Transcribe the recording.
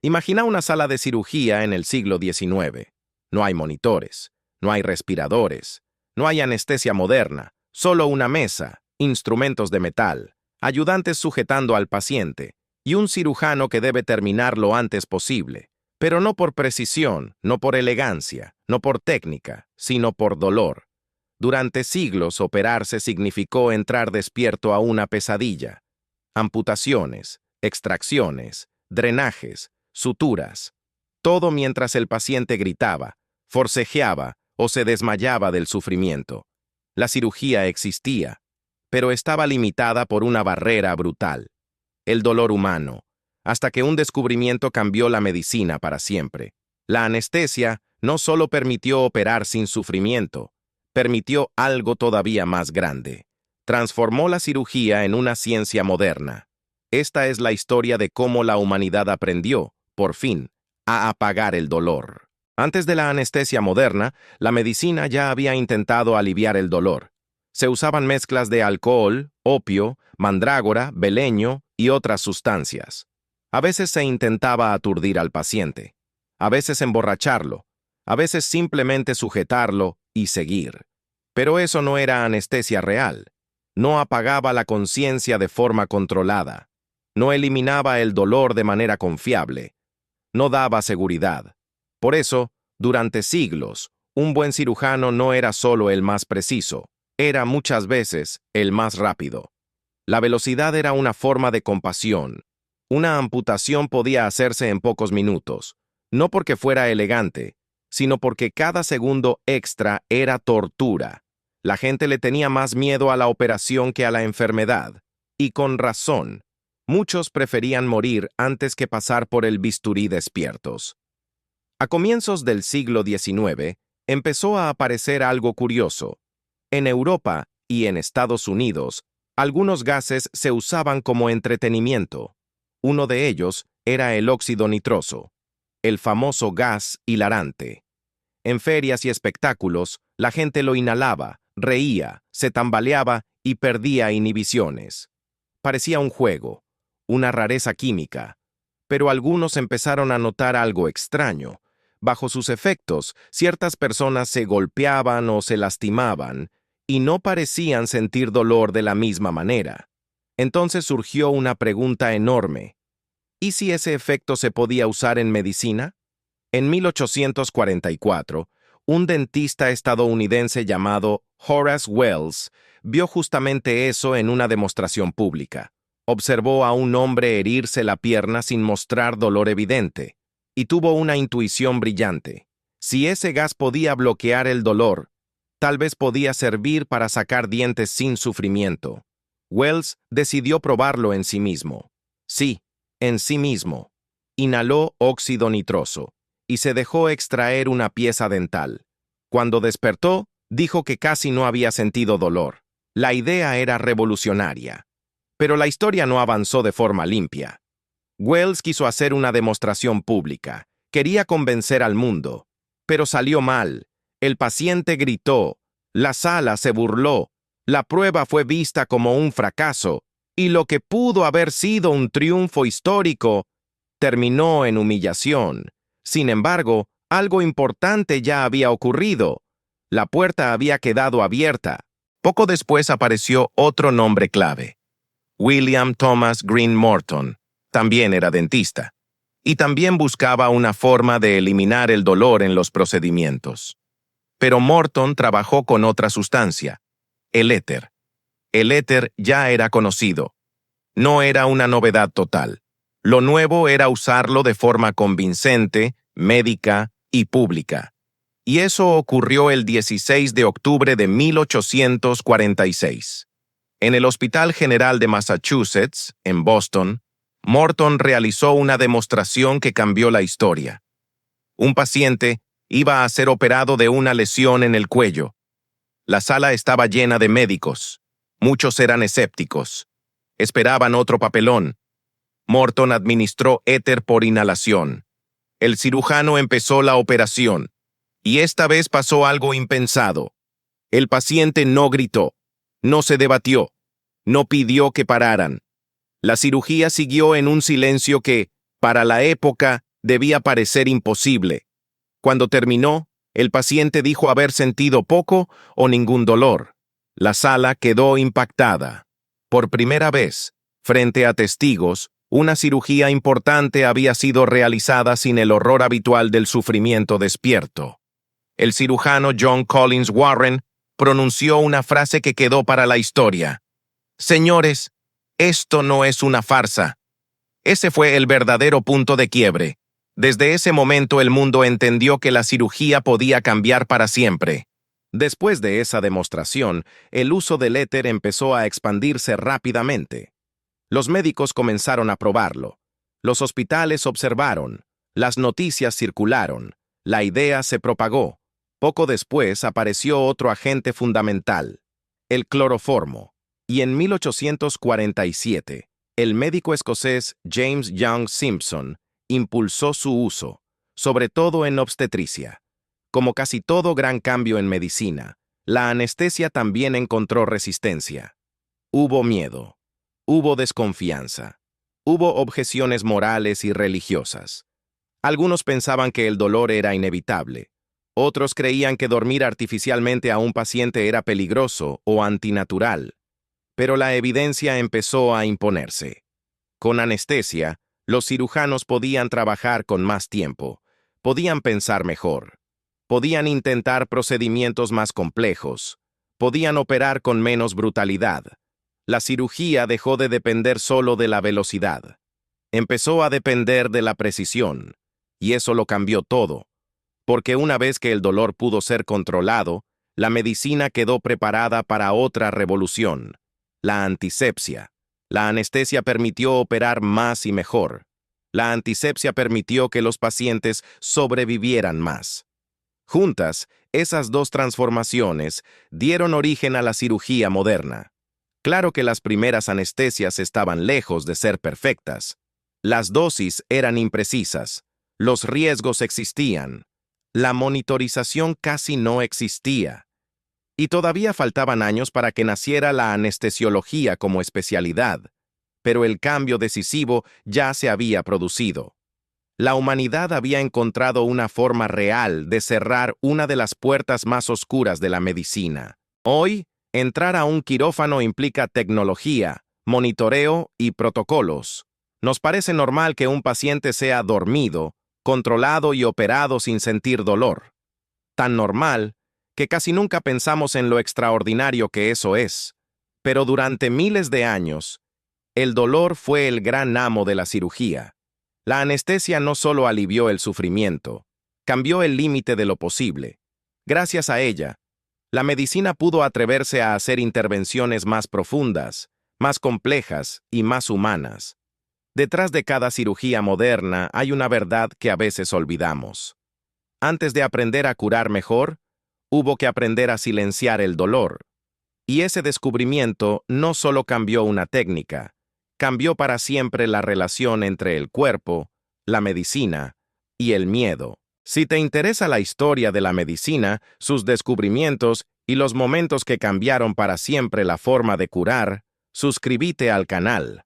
Imagina una sala de cirugía en el siglo XIX. No hay monitores, no hay respiradores, no hay anestesia moderna, solo una mesa, instrumentos de metal, ayudantes sujetando al paciente y un cirujano que debe terminar lo antes posible, pero no por precisión, no por elegancia, no por técnica, sino por dolor. Durante siglos operarse significó entrar despierto a una pesadilla. Amputaciones, extracciones, drenajes, suturas. Todo mientras el paciente gritaba, forcejeaba o se desmayaba del sufrimiento. La cirugía existía, pero estaba limitada por una barrera brutal: el dolor humano, hasta que un descubrimiento cambió la medicina para siempre. La anestesia no solo permitió operar sin sufrimiento, permitió algo todavía más grande. Transformó la cirugía en una ciencia moderna. Esta es la historia de cómo la humanidad aprendió, por fin, a apagar el dolor. Antes de la anestesia moderna, la medicina ya había intentado aliviar el dolor. Se usaban mezclas de alcohol, opio, mandrágora, beleño y otras sustancias. A veces se intentaba aturdir al paciente, a veces emborracharlo, a veces simplemente sujetarlo y seguir. Pero eso no era anestesia real. No apagaba la conciencia de forma controlada. No eliminaba el dolor de manera confiable. No daba seguridad. Por eso, durante siglos, un buen cirujano no era solo el más preciso, era muchas veces el más rápido. La velocidad era una forma de compasión. Una amputación podía hacerse en pocos minutos, no porque fuera elegante, sino porque cada segundo extra era tortura. La gente le tenía más miedo a la operación que a la enfermedad, y con razón. Muchos preferían morir antes que pasar por el bisturí despiertos. A comienzos del siglo XIX, empezó a aparecer algo curioso. En Europa y en Estados Unidos, algunos gases se usaban como entretenimiento. Uno de ellos era el óxido nitroso, el famoso gas hilarante. En ferias y espectáculos, la gente lo inhalaba, reía, se tambaleaba y perdía inhibiciones. Parecía un juego, una rareza química, pero algunos empezaron a notar algo extraño. Bajo sus efectos, ciertas personas se golpeaban o se lastimaban y no parecían sentir dolor de la misma manera. Entonces surgió una pregunta enorme: ¿y si ese efecto se podía usar en medicina? En 1844, un dentista estadounidense llamado Horace Wells vio justamente eso en una demostración pública. Observó a un hombre herirse la pierna sin mostrar dolor evidente, y tuvo una intuición brillante. Si ese gas podía bloquear el dolor, tal vez podía servir para sacar dientes sin sufrimiento. Wells decidió probarlo en sí mismo. Sí, en sí mismo. Inhaló óxido nitroso y se dejó extraer una pieza dental. Cuando despertó, dijo que casi no había sentido dolor. La idea era revolucionaria. Pero la historia no avanzó de forma limpia. Wells quiso hacer una demostración pública. Quería convencer al mundo. Pero salió mal. El paciente gritó. La sala se burló. La prueba fue vista como un fracaso. Y lo que pudo haber sido un triunfo histórico terminó en humillación. Sin embargo, algo importante ya había ocurrido. La puerta había quedado abierta. Poco después apareció otro nombre clave: William Thomas Green Morton. También era dentista. Y también buscaba una forma de eliminar el dolor en los procedimientos. Pero Morton trabajó con otra sustancia: el éter. El éter ya era conocido. No era una novedad total. Lo nuevo era usarlo de forma convincente, médica y pública. Y eso ocurrió el 16 de octubre de 1846. En el Hospital General de Massachusetts, en Boston, Morton realizó una demostración que cambió la historia. Un paciente iba a ser operado de una lesión en el cuello. La sala estaba llena de médicos. Muchos eran escépticos. Esperaban otro papelón. Morton administró éter por inhalación. El cirujano empezó la operación. Y esta vez pasó algo impensado. El paciente no gritó, no se debatió, no pidió que pararan. La cirugía siguió en un silencio que, para la época, Debía parecer imposible. Cuando terminó, el paciente dijo haber sentido poco o ningún dolor. La sala quedó impactada. Por primera vez, frente a testigos, una cirugía importante había sido realizada sin el horror habitual del sufrimiento despierto. El cirujano John Collins Warren pronunció una frase que quedó para la historia. Señores, esto no es una farsa. Ese fue el verdadero punto de quiebre. Desde ese momento el mundo entendió que la cirugía podía cambiar para siempre. Después de esa demostración, el uso del éter empezó a expandirse rápidamente. Los médicos comenzaron a probarlo. Los hospitales observaron. Las noticias circularon. La idea se propagó. Poco después apareció otro agente fundamental, el cloroformo, y en 1847, el médico escocés James Young Simpson impulsó su uso, sobre todo en obstetricia. Como casi todo gran cambio en medicina, la anestesia también encontró resistencia. Hubo miedo, hubo desconfianza, hubo objeciones morales y religiosas. Algunos pensaban que el dolor era inevitable. Otros creían que dormir artificialmente a un paciente era peligroso o antinatural. Pero la evidencia empezó a imponerse. Con anestesia, los cirujanos podían trabajar con más tiempo, podían pensar mejor, podían intentar procedimientos más complejos, podían operar con menos brutalidad. La cirugía dejó de depender solo de la velocidad. Empezó a depender de la precisión, y eso lo cambió todo. Porque una vez que el dolor pudo ser controlado, la medicina quedó preparada para otra revolución, la antisepsia. La anestesia permitió operar más y mejor. La antisepsia permitió que los pacientes sobrevivieran más. Juntas, esas dos transformaciones dieron origen a la cirugía moderna. Claro que las primeras anestesias estaban lejos de ser perfectas. Las dosis eran imprecisas. Los riesgos existían. La monitorización casi no existía. Y todavía faltaban años para que naciera la anestesiología como especialidad, pero el cambio decisivo ya se había producido. La humanidad había encontrado una forma real de cerrar una de las puertas más oscuras de la medicina. Hoy, entrar a un quirófano implica tecnología, monitoreo y protocolos. Nos parece normal que un paciente sea dormido, controlado y operado sin sentir dolor. Tan normal que casi nunca pensamos en lo extraordinario que eso es. Pero durante miles de años, el dolor fue el gran amo de la cirugía. La anestesia no solo alivió el sufrimiento, cambió el límite de lo posible. Gracias a ella, la medicina pudo atreverse a hacer intervenciones más profundas, más complejas y más humanas. Detrás de cada cirugía moderna hay una verdad que a veces olvidamos. Antes de aprender a curar mejor, hubo que aprender a silenciar el dolor. Y ese descubrimiento no solo cambió una técnica, cambió para siempre la relación entre el cuerpo, la medicina y el miedo. Si te interesa la historia de la medicina, sus descubrimientos y los momentos que cambiaron para siempre la forma de curar, suscríbete al canal.